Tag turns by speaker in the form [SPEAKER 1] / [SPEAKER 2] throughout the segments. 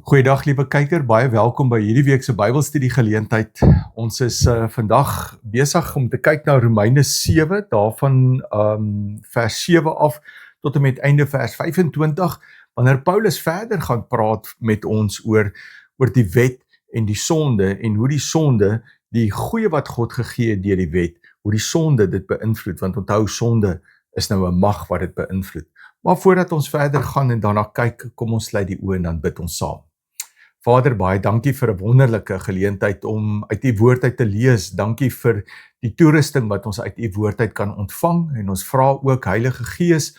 [SPEAKER 1] Goeiedag liewe kyker, baie welkom by hierdie week se Bybelstudie geleentheid. Ons is vandag besig om te kyk na Romeine 7, daarvan vers 7 af tot en met einde vers 25, wanneer Paulus verder gaan praat met ons oor die wet en die sonde, en hoe die sonde, die goeie wat God gegee het deur die wet, hoe die sonde dit beïnvloed, want onthou, sonde is nou 'n mag wat dit beïnvloed. Maar voordat ons verder gaan en daarna kyk, kom ons sluit die oë en dan bid ons saam. Vader, baie dankie vir 'n wonderlike geleentheid om uit u woord uit te lees. Dankie vir die toerusting wat ons uit u woord uit kan ontvang, en ons vra ook, Heilige Gees,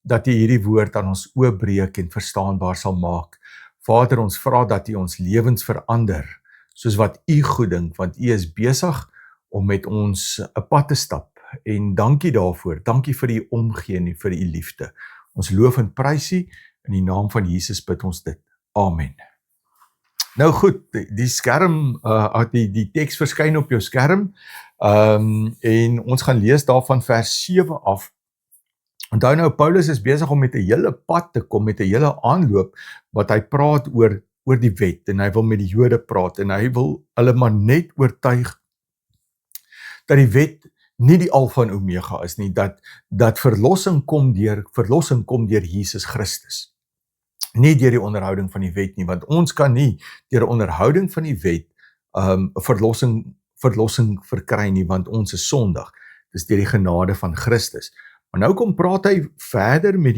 [SPEAKER 1] dat u hierdie woord aan ons oopbreek en verstaanbaar sal maak. Vader, ons vra dat u ons lewens verander, soos wat u goed dink, want u is besig om met ons 'n pad te stap, en dankie daarvoor. Dankie vir die omgee en vir u liefde. Ons loof en prys u, in die naam van Jesus bid ons dit. Amen. Nou goed, die skerm, die teks verskyn op jou skerm, en ons gaan lees daarvan vers 7 af. Onthou nou, Paulus is besig om met 'n hele pad te kom, met 'n hele aanloop, wat hy praat oor die wet, en hy wil met die Jode praat, en hy wil hulle maar net oortuig, dat die wet nie die alfa en omega is nie, dat verlossing kom deur Jesus Christus. Nie deur die onderhouding van die wet nie, want ons kan nie deur die onderhouding van die wet verlossing verkry nie, want ons is sondig. Dis deur die genade van Christus. Maar nou praat hy verder met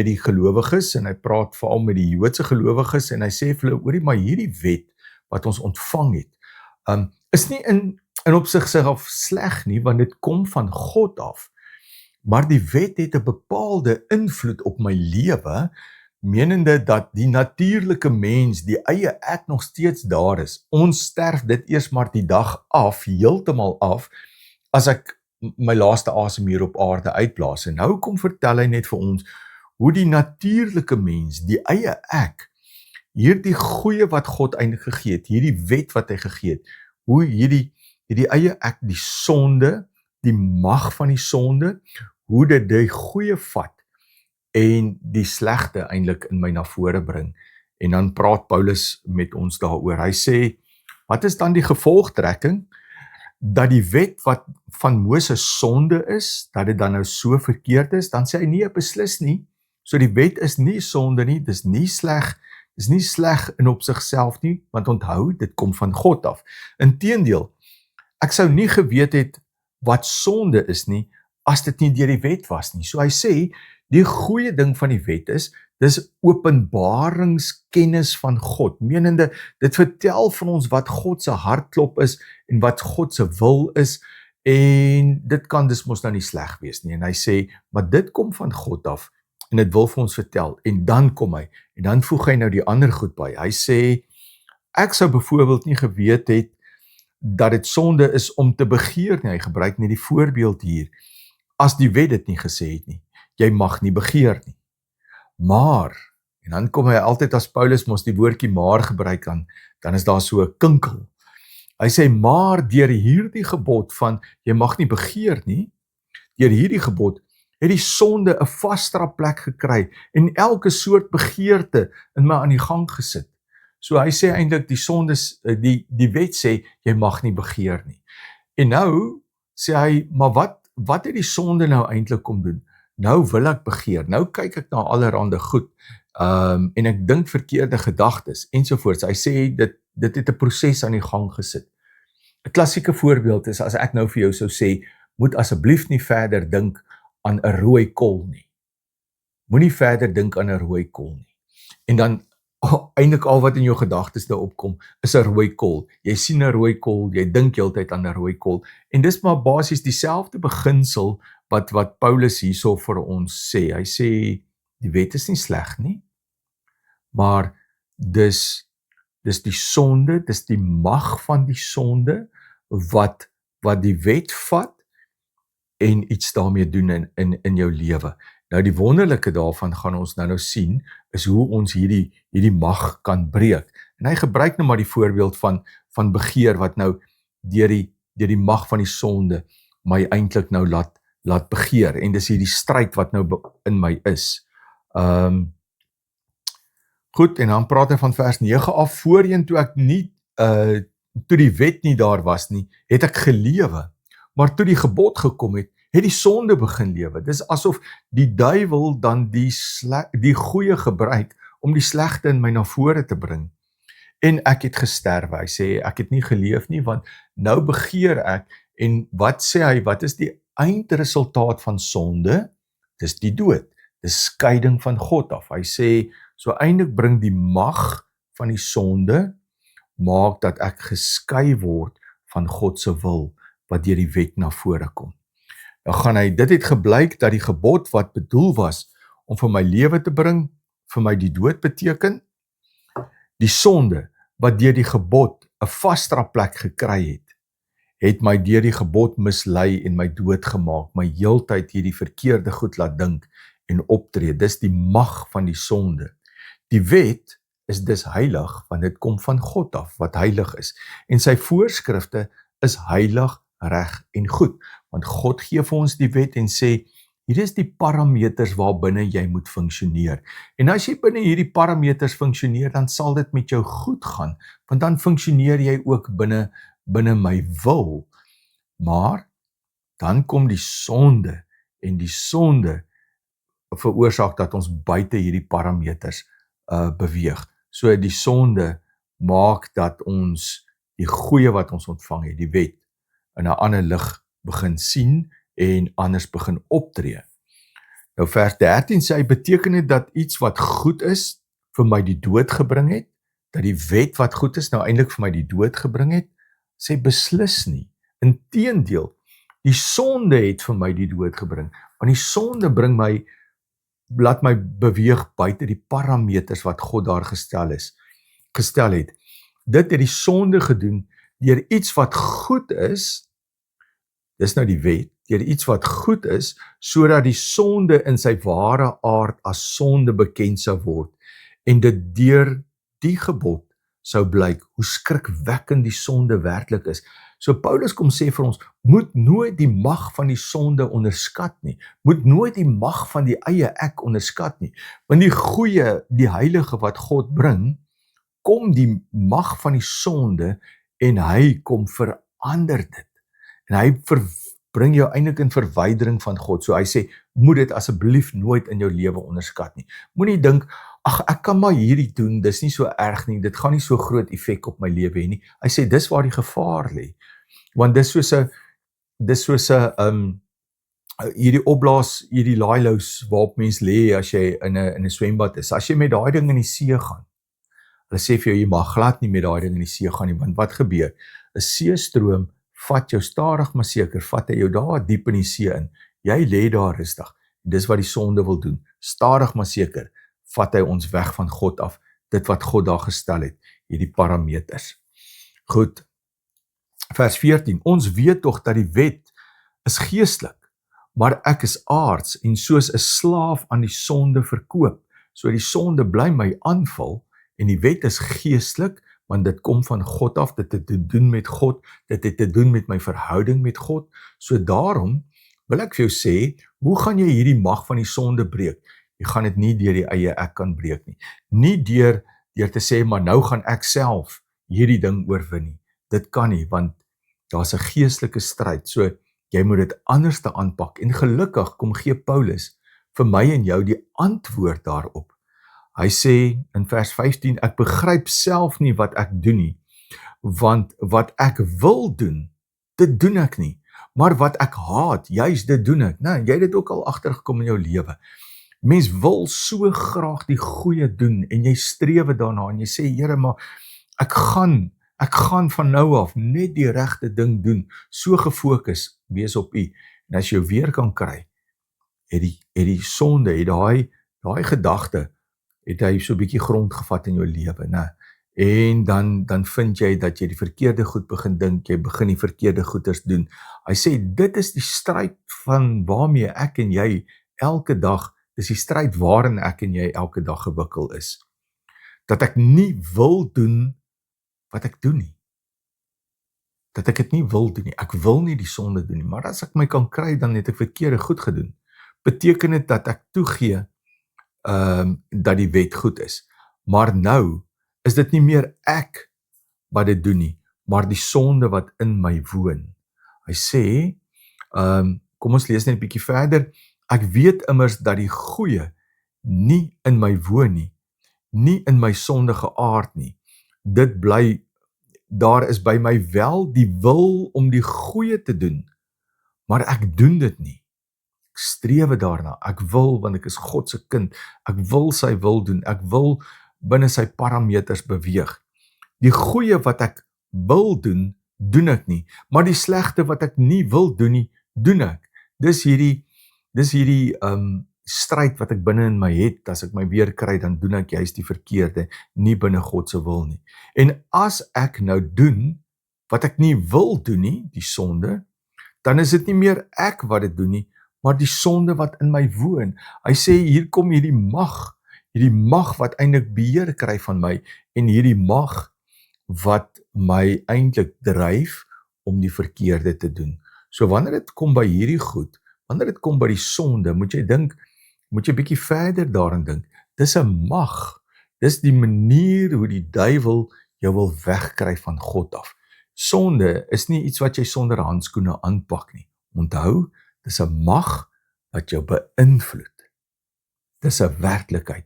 [SPEAKER 1] die gelowiges, en hy praat veral met die Joodse gelowiges, en hy sê vir hulle, maar hierdie wet wat ons ontvang het, is nie in op sigself sleg nie, want dit kom van God af. Maar die wet het 'n bepaalde invloed op my lewe, menende dat die natuurlike mens, die eie ek nog steeds daar is. Ons sterf dit eers maar die dag af, heeltemal af, as ek my laaste asem hier op aarde uitblaas. En nou vertel hy net vir ons, hoe die natuurlike mens, die eie ek, hierdie goeie wat God eintlik gegee het, hierdie wet wat hy gegee het, hoe hierdie eie ek, die sonde, die mag van die sonde, hoe dit die goeie vat, en die slegte eintlik in my na vore bring. En dan praat Paulus met ons daaroor. Hy sê, wat is dan die gevolgtrekking? Dat die wet wat van Moses sonde is, dat dit dan nou so verkeerd is, dan sê hy nie, beslis nie. So die wet is nie sonde nie, dis nie sleg in op sigself nie, want onthou, dit kom van God af. Inteendeel, ek sou nie geweet het wat sonde is nie, as dit nie deur die wet was nie. So hy sê, die goeie ding van die wet is, dis openbaringskennis van God, menende, dit vertel van ons wat God se hartklop is, en wat God se wil is, en dit kan dus mos nou nie sleg wees nie, en hy sê, maar dit kom van God af, en dit wil vir ons vertel, en dan kom hy, en dan voeg hy nou die ander goed by, hy sê, ek sou byvoorbeeld nie geweet het, dat dit sonde is om te begeer nie, hy gebruik nie die voorbeeld hier, as die wet dit nie gesê het nie, jy mag nie begeer nie. Maar, en dan kom hy altyd as Paulus mos die woordjie maar gebruik dan is daar so 'n kinkel. Hy sê, maar deur hierdie gebod van, jy mag nie begeer nie, deur hierdie gebod, het die sonde 'n vastere plek gekry, en elke soort begeerte in my aan die gang gesit. So hy sê eintlik, die sonde, die wet sê, jy mag nie begeer nie. En nou sê hy, maar wat het die sonde nou eintlik kom doen? Nou wil ek begeer, nou kyk ek na allerhande goed, en ek dink verkeerde gedagtes, ensovoorts. Hy sê, dit het 'n proses aan die gang gesit. 'n Klassieke voorbeeld is, as ek nou vir jou sou sê, moet asseblief nie verder dink aan 'n rooi kol nie. Moenie verder dink aan 'n rooi kol nie. En dan, eintlik al wat in jou gedagtes daar opkom, is 'n rooi kol. Jy sien 'n rooi kol, jy dink heeltyd aan 'n rooi kol, en dis maar basies dieselfde beginsel, wat Paulus hierso vir ons sê. Hy sê, die wet is nie sleg nie, maar dis die sonde, dis die mag van die sonde, wat die wet vat, en iets daarmee doen in jou lewe. Nou die wonderlike daarvan gaan ons nou sien, is hoe ons hierdie mag kan breek. En hy gebruik nou maar die voorbeeld van begeer, wat nou deur die mag van die sonde, my eintlik nou laat begeer, en dis hierdie stryd wat nou in my is. Goed, en dan praat hy van vers 9 af, voorheen toe ek nie, toe die wet nie daar was nie, het ek gelewe, maar toe die gebod gekom het, het die sonde begin lewe. Dis asof die duiwel dan die goeie gebruik, om die slegte in my na vore te bring. En ek het gesterwe, hy sê, ek het nie geleef nie, want nou begeer ek, en wat sê hy, wat is die eindresultaat van sonde? Dis die dood, dis skeiding van God af. Hy sê, so eindelik bring die mag van die sonde, maak dat ek geskei word van God se wil, wat deur die wet na vore kom. Nou gaan hy, dit het geblyk dat die gebod wat bedoel was, om vir my lewe te bring, vir my die dood beteken, die sonde, wat deur die gebod 'n vasdra plek gekry het my deur die gebod mislei en my dood gemaak, my heeltyd hierdie verkeerde goed laat dink en optree. Dis die mag van die sonde. Die wet is dus heilig, want dit kom van God af, wat heilig is. En sy voorskrifte is heilig, reg en goed. Want God gee vir ons die wet en sê, hier is die parameters waarbinne jy moet funksioneer. En as jy binne hierdie parameters funksioneer, dan sal dit met jou goed gaan, want dan funksioneer jy ook binne my wil. Maar, dan kom die sonde, en die sonde veroorsaak dat ons buite hierdie parameters beweeg. So die sonde maak dat ons die goeie wat ons ontvang het, die wet, in 'n ander lig begin sien en anders begin optree. Nou vers 13 sê hy, beteken dit dat iets wat goed is, vir my die dood gebring het, dat die wet wat goed is, nou eintlik vir my die dood gebring het, sê beslis nie. Inteendeel, die sonde het vir my die dood gebring, want die sonde bring my, laat my beweeg buite die parameters wat God daar gestel het. Dit het die sonde gedoen, deur iets wat goed is, dis nou die wet, deur iets wat goed is, sodat die sonde in sy ware aard as sonde bekend sou word, en dit deur die gebod sou blyk, hoe skrikwekkend die sonde werklik is. So Paulus kom sê vir ons, moet nooit die mag van die sonde onderskat nie, moet nooit die mag van die eie ek onderskat nie, want die goeie, die heilige wat God bring, kom die mag van die sonde, en hy kom verander dit, en hy bring jou eintlik in verwydering van God. So hy sê, moet dit asseblief nooit in jou lewe onderskat nie. Moenie dink, ag ek kan maar hierdie doen, dis nie so erg nie, dit gaan nie so groot effek op my lewe hê nie. Hy sê, dis waar die gevaar lê. Want dis soos 'n hierdie opblaas, hierdie laailous waarop mens lê as jy in 'n swembad is. As jy met daai ding in die see gaan, hulle sê vir jou, jy mag glad nie met daai ding in die see gaan nie, want wat gebeur? 'n seestroom vat jou stadig maar seker, vat hy jou daar diep in die see in. Jy lê daar rustig. Dis wat die sonde wil doen. Stadig maar seker, vat hy ons weg van God af. Dit wat God daar gestel het, hierdie parameters. Goed. Vers 14. Ons weet tog dat die wet is geestelik, maar ek is aards en soos 'n slaaf aan die sonde verkoop. So die sonde bly my aanval en die wet is geestelik, want dit kom van God af, dit het te doen met God, dit het te doen met my verhouding met God. So daarom wil ek vir jou sê, hoe gaan jy hierdie mag van die sonde breek? Jy gaan dit nie deur die eie ek kan breek nie. Nie deur te sê, maar nou gaan ek self hierdie ding oorwin nie. Dit kan nie, want daar's 'n geestelike stryd. So jy moet dit anders te aanpak. En gelukkig kom gee Paulus vir my en jou die antwoord daarop. Hy sê in vers 15, ek begryp self nie wat ek doen nie, want wat ek wil doen, dit doen ek nie, maar wat ek haat, juist dit doen ek. Nou, jy het dit ook al agtergekom in jou lewe. Mens wil so graag die goeie doen, en jy streef daarna, en jy sê, Here, maar ek gaan van nou af net die regte ding doen, so gefokus wees op U, en as jy weer kan kry, het die sonde, het daai gedagte, het hy so 'n bietjie grond gevat in jou lewe, né? En dan vind jy dat jy die verkeerde goed begin dink, jy begin die verkeerde goeders doen. Hy sê, dit is die stryd van waarmee ek en jy elke dag, dis die stryd waarin ek en jy elke dag gewikkel is. Dat ek nie wil doen wat ek doen nie. Dat ek dit nie wil doen nie. Ek wil nie die sonde doen nie, maar as ek my kan kry, dan het ek verkeerde goed gedoen. Beteken dit dat ek toegee dat die wet goed is. Maar nou is dit nie meer ek wat dit doen nie, maar die sonde wat in my woon. Hy sê, kom ons lees net 'n bietjie verder. Ek weet immers dat die goeie nie in my woon nie, nie in my sondige aard nie. Dit bly, daar is by my wel die wil om die goeie te doen, maar ek doen dit nie. Ek strewe daarna, ek wil, want ek is God se kind, ek wil sy wil doen, ek wil binne sy parameters beweeg. Die goeie wat ek wil doen, doen ek nie, maar die slegte wat ek nie wil doen nie, doen ek. Dis hierdie stryd wat ek binne in my het. As ek my weer kry, dan doen ek juist die verkeerde, nie binne God se wil nie. En as ek nou doen wat ek nie wil doen nie, die sonde, dan is dit nie meer ek wat dit doen nie, maar die sonde wat in my woon. Hy sê, hier kom hierdie mag wat eintlik beheer kry van my, en hierdie mag wat my eintlik dryf om die verkeerde te doen. So wanneer dit kom by hierdie goed, wanneer dit kom by die sonde, moet jy 'n bietjie verder daarin dink. Dis 'n mag. Dis die manier hoe die duiwel jou wil wegkry van God af. Sonde is nie iets wat jy sonder handskoene aanpak nie. Onthou, dis 'n mag wat jou beïnvloed. Dis 'n werklikheid.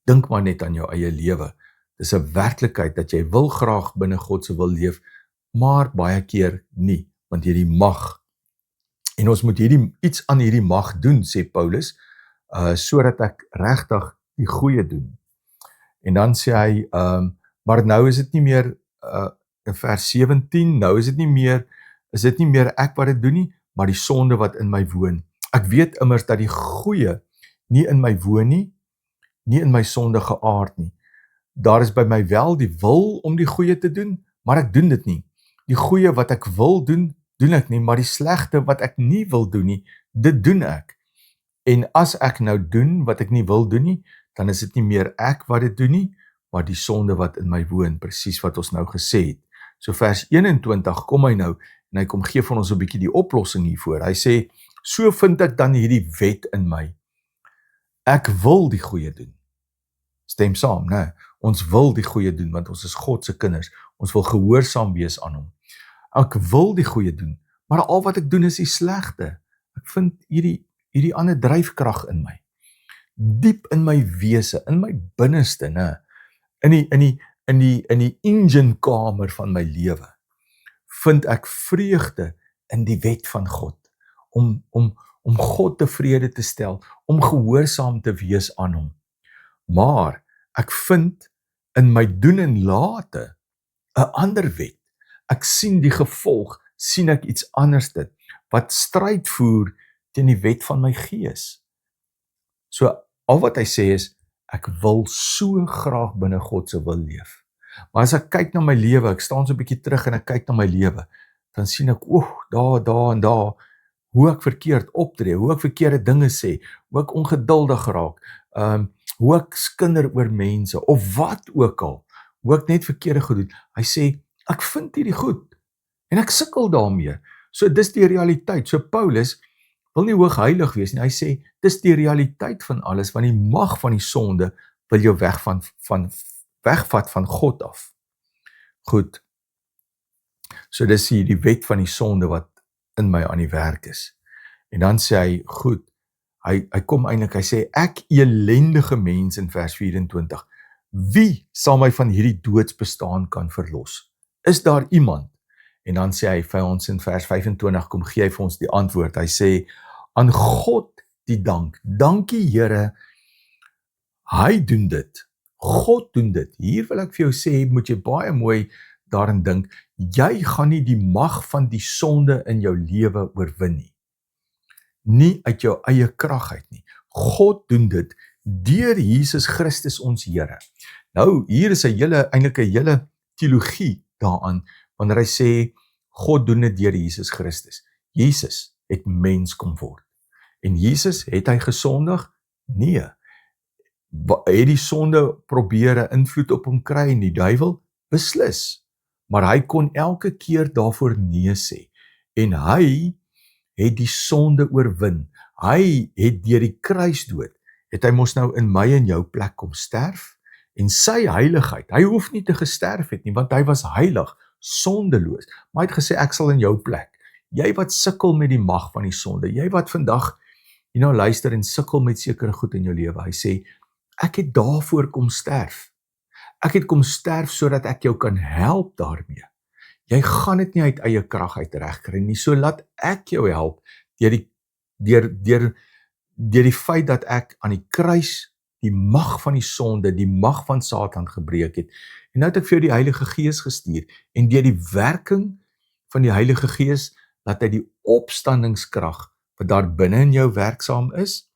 [SPEAKER 1] Dink maar net aan jou eie lewe. Dis 'n werklikheid dat jy wil graag binne God se wil leef, maar baie keer nie, want hierdie mag. En ons moet iets aan hierdie mag doen, sê Paulus, sodat ek regtig die goeie doen. En dan sê hy, maar nou is dit nie meer, in vers 17, nou is dit nie meer ek wat dit doen nie, maar die sonde wat in my woon. Ek weet immers dat die goeie nie in my woon nie, nie in my sondige aard nie. Daar is by my wel die wil om die goeie te doen, maar ek doen dit nie. Die goeie wat ek wil doen, doen ek nie, maar die slegte wat ek nie wil doen nie, dit doen ek. En as ek nou doen wat ek nie wil doen nie, dan is dit nie meer ek wat dit doen nie, maar die sonde wat in my woon, presies wat ons nou gesê het. So vers 21 kom hy nou, en hy kom gee van ons 'n bietjie die oplossing hiervoor. Hy sê, so vind ek dan hierdie wet in my. Ek wil die goeie doen. Stem saam, né? Ons wil die goeie doen, want ons is God se kinders. Ons wil gehoorsaam wees aan hom. Ek wil die goeie doen, maar al wat ek doen is die slegte. Ek vind hierdie ander dryfkrag in my. Diep in my wese, in my binneste, né? In die engine kamer van my lewe, vind ek vreugde in die wet van God, om God tevrede te stel, om gehoorsaam te wees aan hom. Maar ek vind in my doen en late 'n ander wet. Ek sien die gevolg, sien ek iets anders dit, wat stryd voer teen die wet van my gees. So al wat hy sê is, ek wil so graag binne God se wil leef. Maar as ek kyk na my lewe, ek staan so 'n bietjie terug en ek kyk na my lewe, dan sien ek, daar, hoe ek verkeerd optree, hoe ek verkeerde dinge sê, hoe ek ongeduldig raak, hoe ek skinder oor mense, of wat ook al, hoe ek net verkeerde goed doen. Hy sê, ek vind hierdie goed, en ek sukkel daarmee. So dis die realiteit. So Paulus wil nie hoogheilig wees nie. Hy sê, dis die realiteit van alles, want die mag van die sonde wil jou wegvat van God af. Goed. So dis die wet van die sonde wat in my aan die werk is. En dan sê hy, goed, hy kom eintlik, hy sê, ek elendige mens in vers 24, wie sal my van hierdie doodsbestaan kan verlos? Is daar iemand? En dan sê hy vir ons in vers 25, kom gee hy vir ons die antwoord. Hy sê, aan God die dank. Dankie Here, hy doen dit. God doen dit. Hier wil ek vir jou sê, moet jy baie mooi daarin dink, jy gaan nie die mag van die sonde in jou lewe oorwin nie. Nie uit jou eie krag uit nie. God doen dit deur Jesus Christus ons Here. Nou, hier is eintlik 'n hele teologie daaraan, wanneer hy sê, God doen dit deur Jesus Christus. Jesus het mens kom word. En Jesus, het hy gesondig? Nee. Het die sonde probeer 'n invloed op hom kry en die duiwel? Beslis. Maar hy kon elke keer daarvoor nee sê. En hy het die sonde oorwin. Hy het deur die kruisdood, het hy mos nou in my en jou plek kom sterf, En sy heiligheid, hy hoef nie te gesterf het nie, want hy was heilig, sondeloos. Maar hy het gesê, ek sal in jou plek. Jy wat sukkel met die mag van die sonde, jy wat vandag, luister en sukkel met sekere goed in jou lewe. Hy sê, ek het daarvoor kom sterf. Ek het kom sterf sodat ek jou kan help daarmee. Jy gaan dit nie uit eie krag uit regkry nie, so laat ek jou help deur die feit dat ek aan die kruis die mag van die sonde, die mag van Satan gebreek het. En nou het ek vir jou die Heilige Gees gestuur en deur die werking van die Heilige Gees laat hy die opstandingskrag wat daar binne in jou werksaam is,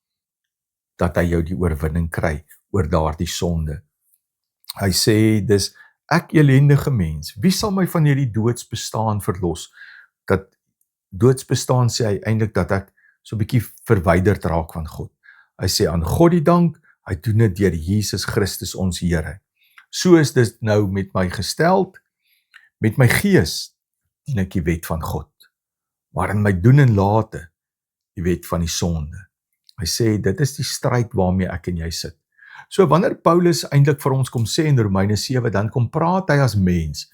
[SPEAKER 1] dat hy jou die oorwinning kry oor daardie sonde. Hy sê, dis ek elendige mens, wie sal my van hierdie doodsbestaan verlos? Dat doodsbestaan sê hy eintlik dat ek so 'n bietjie verwyderd raak van God. Hy sê aan God die dank, hy doen dit deur Jesus Christus ons Here. So is dit nou met my gesteld, met my gees dien ek die wet van God, maar in my doen en late die wet van die sonde. Hy sê dit is die stryd waarmee ek en jy sit. So wanneer Paulus eintlik vir ons kom sê in Romeine 7, dan kom praat hy as mens,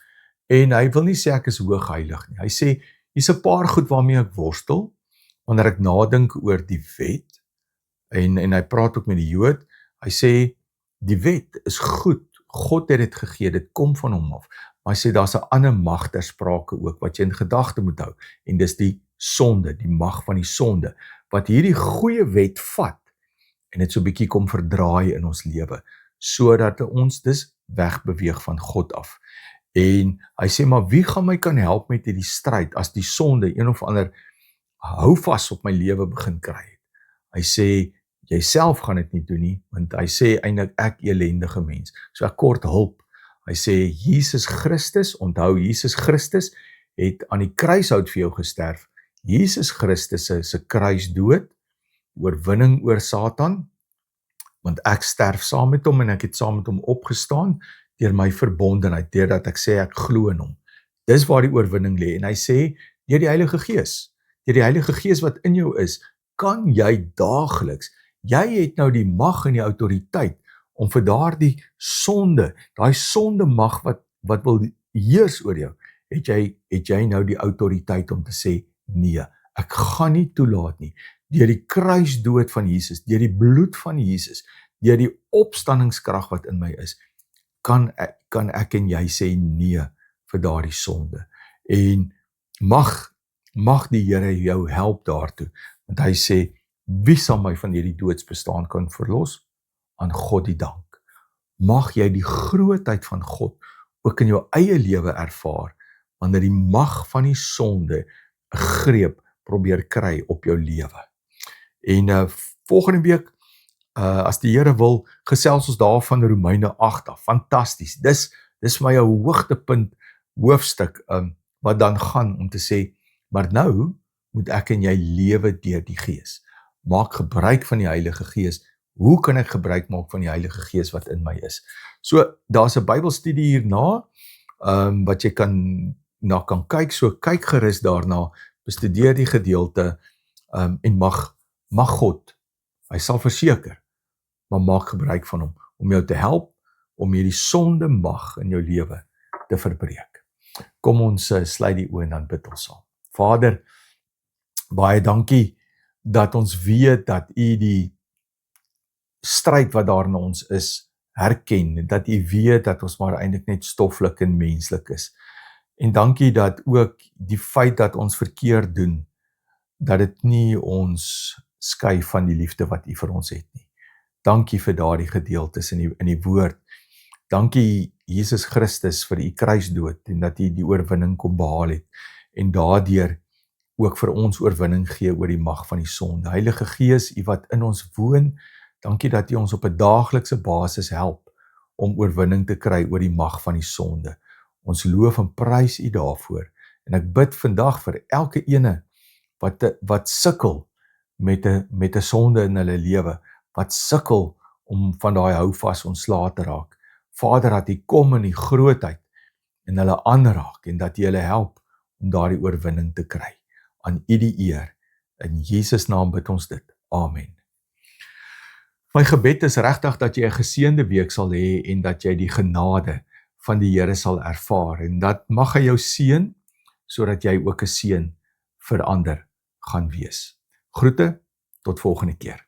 [SPEAKER 1] en hy wil nie sê ek is hoogheilig nie. Hy sê, hier's 'n paar goed waarmee ek worstel, wanneer ek nadink oor die wet, en hy praat ook met die Jood, hy sê, die wet is goed, God het dit gegee, dit kom van hom af, maar hy sê, daar's 'n ander mag ter sprake ook, wat jy in gedagte moet hou, en dis die sonde, die mag van die sonde, wat hierdie goeie wet vat, en dit so 'n bietjie kom verdraai in ons lewe, sodat ons dus wegbeweeg van God af. En hy sê, maar wie gaan my kan help met hierdie stryd, as die sonde een of ander hou vas op my lewe begin kry het? Hy sê, jy self gaan dit nie doen nie, want hy sê eintlik ek elendige mens, so ek kort hulp. Hy sê, Jesus Christus, onthou, Jesus Christus het aan die kruishout vir jou gesterf. Jesus Christus se kruisdood, oorwinning oor Satan, want ek sterf saam met hom en ek het saam met hom opgestaan deur my verbondenheid, deurdat ek sê ek glo in hom. Dis waar die oorwinning lê, en hy sê, deur die Heilige Gees wat in jou is, kan jy daagliks, jy het nou die mag en die autoriteit om vir daardie sonde, daai sonde mag wat wil heers oor jou, het jy nou die autoriteit om te sê, nee, ek gaan nie toelaat nie, deur die kruisdood van Jesus, deur die bloed van Jesus, deur die opstandingskrag wat in my is, kan ek en jy sê nee vir daardie sonde. En mag die Here jou help daartoe, want hy sê, wie sal my van hierdie doodsbestaan kan verlos? Aan God die dank. Mag jy die grootheid van God ook in jou eie lewe ervaar, wanneer die mag van die sonde 'n greep probeer kry op jou lewe. En volgende week, as die Here wil, gesels ons daarvan Romeine 8 af. Fantasties. Dis my 'n hoogtepunt hoofstuk wat dan gaan om te sê, maar nou moet ek en jy lewe deur die Gees. Maak gebruik van die Heilige Gees. Hoe kan ek gebruik maak van die Heilige Gees wat in my is? So, daar's 'n Bybelstudie hierna, wat jy kan kyk, so kyk gerus daarna, bestudeer die gedeelte, en mag God, hy sal verseker, maar maak gebruik van hom, om jou te help, om hierdie sonde mag in jou lewe te verbreek. Kom ons sluit die oë en dan bid ons saam. Vader, baie dankie, dat ons weet dat U die stryd wat daar in ons is, herken, dat U weet dat ons maar eintlik net stoffelik en menslik is. En dankie dat ook die feit dat ons verkeerd doen, dat dit nie ons skei van die liefde wat U vir ons het nie. Dankie vir daardie gedeeltes in die woord. Dankie Jesus Christus vir U kruisdood en dat U die oorwinning kom behaal het en daardeur ook vir ons oorwinning gee oor die mag van die sonde. Heilige Gees, U wat in ons woon, dankie dat U ons op 'n daaglikse basis help om oorwinning te kry oor die mag van die sonde. Ons loof en prys U daarvoor. En ek bid vandag vir elke ene wat sukkel met 'n sonde in hulle lewe, wat sukkel om van daai houvas ontslae te raak. Vader, dat U kom in die grootheid en hulle aanraak en dat U hulle help om daardie oorwinning te kry. Aan U die eer. In Jesus naam bid ons dit. Amen. My gebed is regtig dat jy 'n geseënde week sal hê en dat jy die genade van die Here sal ervaar en dat mag hy jou seën sodat jy ook 'n seën vir ander gaan wees. Groete, tot volgende keer.